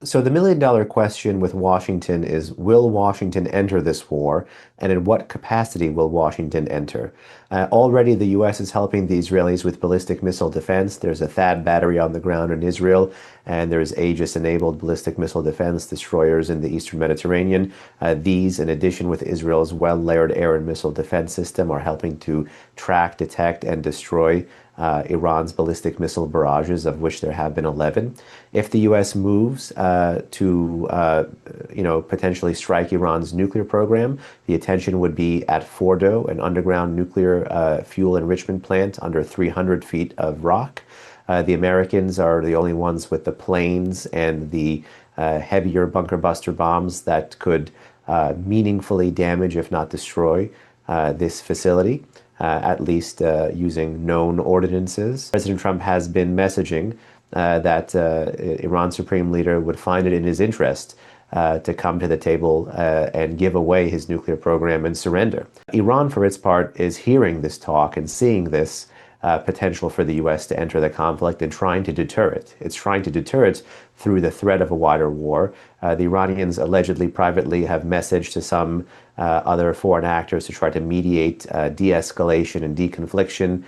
So the million dollar question with Washington is, will Washington enter this war, and in what capacity will Washington enter? Already the U.S. is helping the Israelis with ballistic missile defense. There's a THAAD battery on the ground in Israel, and there's Aegis-enabled ballistic missile defense destroyers in the Eastern Mediterranean. These, in addition with Israel's well-layered air and missile defense system, are helping to track, detect, and destroy Iran's ballistic missile barrages, of which there have been 11. If the U.S. moves to potentially strike Iran's nuclear program, the attention would be at Fordo, an underground nuclear fuel enrichment plant under 300 feet of rock. The Americans are the only ones with the planes and the heavier bunker buster bombs that could meaningfully damage, if not destroy, this facility. At least using known ordinances. President Trump has been messaging that Iran's supreme leader would find it in his interest to come to the table and give away his nuclear program and surrender. Iran, for its part, is hearing this talk and seeing this potential for the U.S. to enter the conflict and trying to deter it. It's trying to deter it through the threat of a wider war. The Iranians allegedly privately have messaged to some other foreign actors to try to mediate de-escalation and deconfliction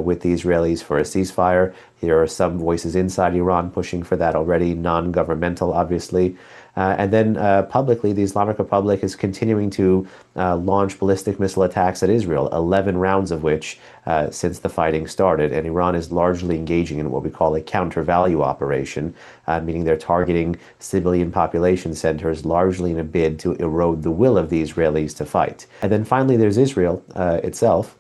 with the Israelis for a ceasefire. There are some voices inside Iran pushing for that already, non-governmental, obviously. And then publicly, the Islamic Republic is continuing to launch ballistic missile attacks at Israel, 11 rounds of which since the fighting started. And Iran is largely engaging in what we call a counter-value operation, meaning they're targeting civilian population centers largely in a bid to erode the will of the Israelis to fight. And then finally, there's Israel itself,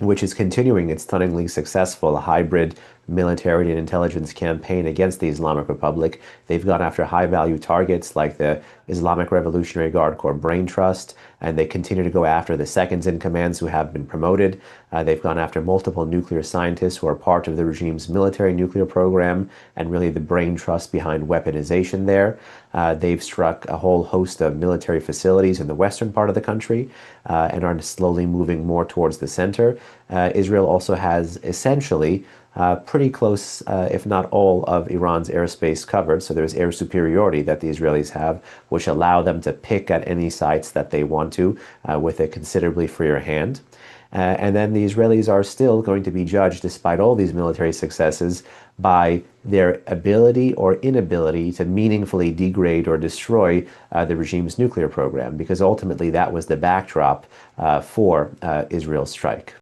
which is continuing its stunningly successful hybrid military and intelligence campaign against the Islamic Republic. They've gone after high-value targets like the Islamic Revolutionary Guard Corps Brain Trust, and they continue to go after the seconds-in-commands who have been promoted. They've gone after multiple nuclear scientists who are part of the regime's military nuclear program and really the brain trust behind weaponization there. They've struck a whole host of military facilities in the western part of the country and are slowly moving more towards the center. Israel also has essentially pretty close, if not all, of Iran's airspace covered. So there's air superiority that the Israelis have, which allow them to pick at any sites that they want to with a considerably freer hand. And then the Israelis are still going to be judged, despite all these military successes, by their ability or inability to meaningfully degrade or destroy the regime's nuclear program, because ultimately that was the backdrop for Israel's strike.